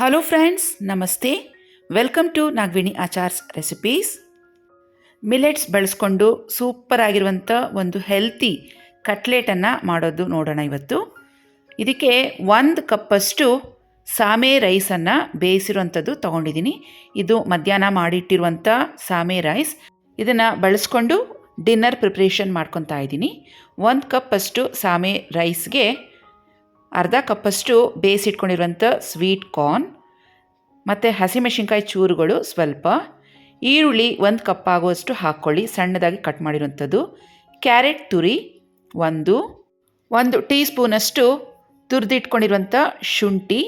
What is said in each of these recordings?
Hello friends, ನಮಸ್ತೆ. Welcome to Nagaveni Achar's recipes. Millets ಬಳಸ್ಕೊಂಡು super ಆಗಿರುವಂಥ ಒಂದು ಹೆಲ್ತಿ ಕಟ್ಲೆಟನ್ನು ಮಾಡೋದು ನೋಡೋಣ ಇವತ್ತು. ಇದಕ್ಕೆ 1 ಕಪ್ಪಷ್ಟು ಸಾಮೆ ರೈಸನ್ನು ಬೇಯಿಸಿರುವಂಥದ್ದು ತೊಗೊಂಡಿದ್ದೀನಿ. ಇದು ಮಧ್ಯಾಹ್ನ ಮಾಡಿಟ್ಟಿರುವಂಥ ಸಾಮೆ ರೈಸ್. ಇದನ್ನು ಬಳಸ್ಕೊಂಡು ಡಿನ್ನರ್ ಪ್ರಿಪ್ರೇಷನ್ ಮಾಡ್ಕೊತಾ ಇದ್ದೀನಿ. 1 ಕಪ್ಪಷ್ಟು ಸಾಮೆ ರೈಸ್ಗೆ ಅರ್ಧ ಕಪ್ಪಷ್ಟು ಬೇಯಿಸಿಟ್ಕೊಂಡಿರುವಂಥ ಸ್ವೀಟ್ ಕಾರ್ನ್ ಮತ್ತು ಹಸಿಮೆಣಸಿನ್ಕಾಯಿ ಚೂರುಗಳು ಸ್ವಲ್ಪ, ಈರುಳ್ಳಿ 1 ಕಪ್ ಆಗುವಷ್ಟು ಹಾಕ್ಕೊಳ್ಳಿ, ಸಣ್ಣದಾಗಿ ಕಟ್ ಮಾಡಿರುವಂಥದ್ದು. ಕ್ಯಾರೆಟ್ ತುರಿ 1 ಟೀ ಸ್ಪೂನಷ್ಟು ತುರಿದಿಟ್ಕೊಂಡಿರುವಂಥ ಶುಂಠಿ,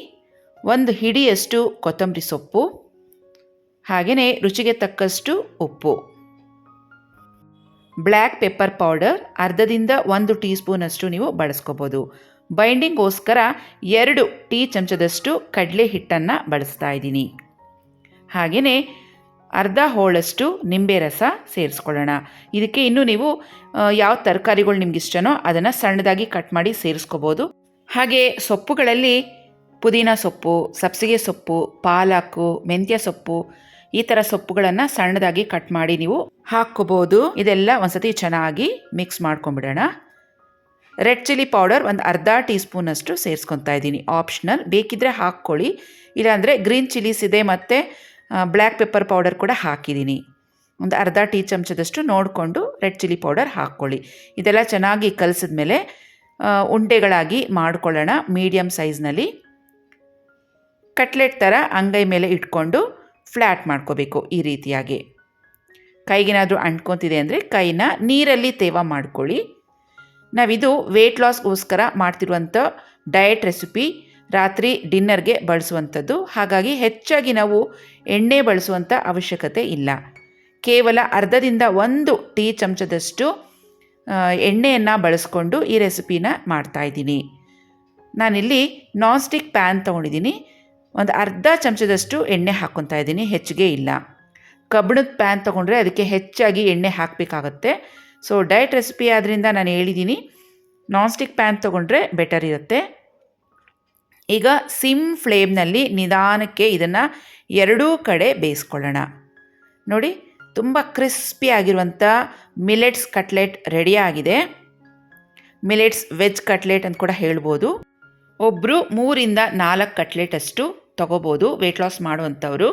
1 ಹಿಡಿಯಷ್ಟು ಕೊತ್ತಂಬರಿ ಸೊಪ್ಪು, ಹಾಗೆಯೇ ರುಚಿಗೆ ತಕ್ಕಷ್ಟು ಉಪ್ಪು. ಬ್ಲ್ಯಾಕ್ ಪೆಪ್ಪರ್ ಪೌಡರ್ ಅರ್ಧದಿಂದ 1 ಟೀ ಸ್ಪೂನಷ್ಟು ನೀವು ಬಳಸ್ಕೋಬೋದು. ಬೈಂಡಿಂಗ್ಗೋಸ್ಕರ 2 ಟೀ ಚಮಚದಷ್ಟು ಕಡಲೆ ಹಿಟ್ಟನ್ನು ಬಳಸ್ತಾ ಇದ್ದೀನಿ. ಹಾಗೆಯೇ ಅರ್ಧ ಹೋಳಷ್ಟು ನಿಂಬೆ ರಸ ಸೇರಿಸ್ಕೊಳ್ಳೋಣ. ಇದಕ್ಕೆ ಇನ್ನೂ ನೀವು ಯಾವ ತರಕಾರಿಗಳು ನಿಮ್ಗೆ ಇಷ್ಟನೋ ಅದನ್ನು ಸಣ್ಣದಾಗಿ ಕಟ್ ಮಾಡಿ ಸೇರಿಸ್ಕೋಬೋದು. ಹಾಗೆ ಸೊಪ್ಪುಗಳಲ್ಲಿ ಪುದೀನ ಸೊಪ್ಪು, ಸಬ್ಸಿಗೆ ಸೊಪ್ಪು, ಪಾಲಕು, ಮೆಂತ್ಯ ಸೊಪ್ಪು, ಈ ಥರ ಸೊಪ್ಪುಗಳನ್ನು ಸಣ್ಣದಾಗಿ ಕಟ್ ಮಾಡಿ ನೀವು ಹಾಕ್ಕೋಬೋದು. ಇದೆಲ್ಲ ಒಂದ್ಸತಿ ಚೆನ್ನಾಗಿ ಮಿಕ್ಸ್ ಮಾಡ್ಕೊಂಬಿಡೋಣ. ರೆಡ್ ಚಿಲ್ಲಿ ಪೌಡರ್ 1 ಅರ್ಧ ಟೀ ಸ್ಪೂನಷ್ಟು ಸೇರಿಸ್ಕೊತಾ ಇದ್ದೀನಿ. ಆಪ್ಷನಲ್, ಬೇಕಿದ್ದರೆ ಹಾಕ್ಕೊಳ್ಳಿ, ಇಲ್ಲಾಂದರೆ ಗ್ರೀನ್ ಚಿಲ್ಲೀಸ್ ಇದೆ ಮತ್ತು ಬ್ಲ್ಯಾಕ್ ಪೆಪ್ಪರ್ ಪೌಡರ್ ಕೂಡ ಹಾಕಿದ್ದೀನಿ. 1 ಅರ್ಧ ಟೀ ಚಮಚದಷ್ಟು ನೋಡಿಕೊಂಡು ರೆಡ್ ಚಿಲ್ಲಿ ಪೌಡರ್ ಹಾಕ್ಕೊಳ್ಳಿ. ಇದೆಲ್ಲ ಚೆನ್ನಾಗಿ ಕಲಸಿದ ಮೇಲೆ ಉಂಡೆಗಳಾಗಿ ಮಾಡ್ಕೊಳ್ಳೋಣ. ಮೀಡಿಯಮ್ ಸೈಜ್ನಲ್ಲಿ ಕಟ್ಲೆಟ್ ಥರ ಅಂಗೈ ಮೇಲೆ ಇಟ್ಕೊಂಡು ಫ್ಲ್ಯಾಟ್ ಮಾಡ್ಕೋಬೇಕು. ಈ ರೀತಿಯಾಗಿ ಕೈಗೇನಾದರೂ ಅಂಟ್ಕೊತಿದೆ ಅಂದರೆ ಕೈನ ನೀರಲ್ಲಿ ತೇವ ಮಾಡ್ಕೊಳ್ಳಿ. ನಾವಿದು ವೆಯ್ಟ್ ಲಾಸ್ಗೋಸ್ಕರ ಮಾಡ್ತಿರುವಂಥ ಡಯಟ್ ರೆಸಿಪಿ, ರಾತ್ರಿ ಡಿನ್ನರ್ಗೆ ಬಳಸುವಂಥದ್ದು. ಹಾಗಾಗಿ ಹೆಚ್ಚಾಗಿ ನಾವು ಎಣ್ಣೆ ಬಳಸುವಂಥ ಅವಶ್ಯಕತೆ ಇಲ್ಲ. ಕೇವಲ ಅರ್ಧದಿಂದ 1 ಟೀ ಚಮಚದಷ್ಟು ಎಣ್ಣೆಯನ್ನು ಬಳಸ್ಕೊಂಡು ಈ ರೆಸಿಪಿನ ಮಾಡ್ತಾಯಿದ್ದೀನಿ. ನಾನಿಲ್ಲಿ ನಾನ್ ಸ್ಟಿಕ್ ಪ್ಯಾನ್ ತೊಗೊಂಡಿದ್ದೀನಿ. 1 ಅರ್ಧ ಚಮಚದಷ್ಟು ಎಣ್ಣೆ ಹಾಕ್ಕೊತಾ ಇದ್ದೀನಿ, ಹೆಚ್ಚಿಗೆ ಇಲ್ಲ. ಕಬ್ಬಿಣದ ಪ್ಯಾನ್ ತೊಗೊಂಡ್ರೆ ಅದಕ್ಕೆ ಹೆಚ್ಚಾಗಿ ಎಣ್ಣೆ ಹಾಕಬೇಕಾಗತ್ತೆ. ಸೊ ಡಯಟ್ ರೆಸಿಪಿ ಆದ್ದರಿಂದ ನಾನು ಹೇಳಿದ್ದೀನಿ, ನಾನ್ ಸ್ಟಿಕ್ ಪ್ಯಾನ್ ತೊಗೊಂಡ್ರೆ ಬೆಟರ್ ಇರುತ್ತೆ. ಈಗ ಸಿಮ್ ಫ್ಲೇಮ್ನಲ್ಲಿ ನಿಧಾನಕ್ಕೆ ಇದನ್ನು 2 ಕಡೆ ಬೇಯಿಸ್ಕೊಳ್ಳೋಣ. ನೋಡಿ, ತುಂಬ ಕ್ರಿಸ್ಪಿ ಆಗಿರುವಂಥ ಮಿಲೆಟ್ಸ್ ಕಟ್ಲೆಟ್ ರೆಡಿಯಾಗಿದೆ. ಮಿಲೆಟ್ಸ್ ವೆಜ್ ಕಟ್ಲೆಟ್ ಅಂತ ಕೂಡ ಹೇಳ್ಬೋದು. ಒಬ್ಬರು 3ರಿಂದ 4 ಕಟ್ಲೆಟಷ್ಟು ತೊಗೋಬೋದು ವೆಯ್ಟ್ ಲಾಸ್ ಮಾಡುವಂಥವರು.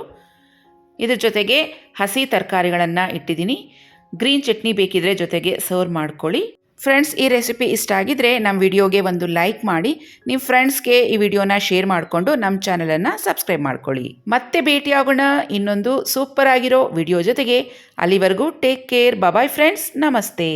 ಇದ್ರ ಜೊತೆಗೆ ಹಸಿ ತರಕಾರಿಗಳನ್ನು ಇಟ್ಟಿದ್ದೀನಿ. ಗ್ರೀನ್ ಚಟ್ನಿ ಬೇಕಿದ್ರೆ ಜೊತೆಗೆ ಸರ್ವ್ ಮಾಡ್ಕೊಳ್ಳಿ. ಫ್ರೆಂಡ್ಸ್, ಈ ರೆಸಿಪಿ ಇಷ್ಟ ಆಗಿದ್ರೆ ನಮ್ಮ ವಿಡಿಯೋಗೆ ಒಂದು ಲೈಕ್ ಮಾಡಿ, ನಿಮ್ಮ ಫ್ರೆಂಡ್ಸ್ಗೆ ಈ ವಿಡಿಯೋನ ಶೇರ್ ಮಾಡಿಕೊಂಡು ನಮ್ಮ ಚಾನಲನ್ನು ಸಬ್ಸ್ಕ್ರೈಬ್ ಮಾಡ್ಕೊಳ್ಳಿ. ಮತ್ತೆ ಭೇಟಿಯಾಗೋಣ ಇನ್ನೊಂದು ಸೂಪರ್ ಆಗಿರೋ ವಿಡಿಯೋ ಜೊತೆಗೆ. ಅಲ್ಲಿವರೆಗೂ ಟೇಕ್ ಕೇರ್. ಬಾಯ್ ಫ್ರೆಂಡ್ಸ್, ನಮಸ್ತೆ.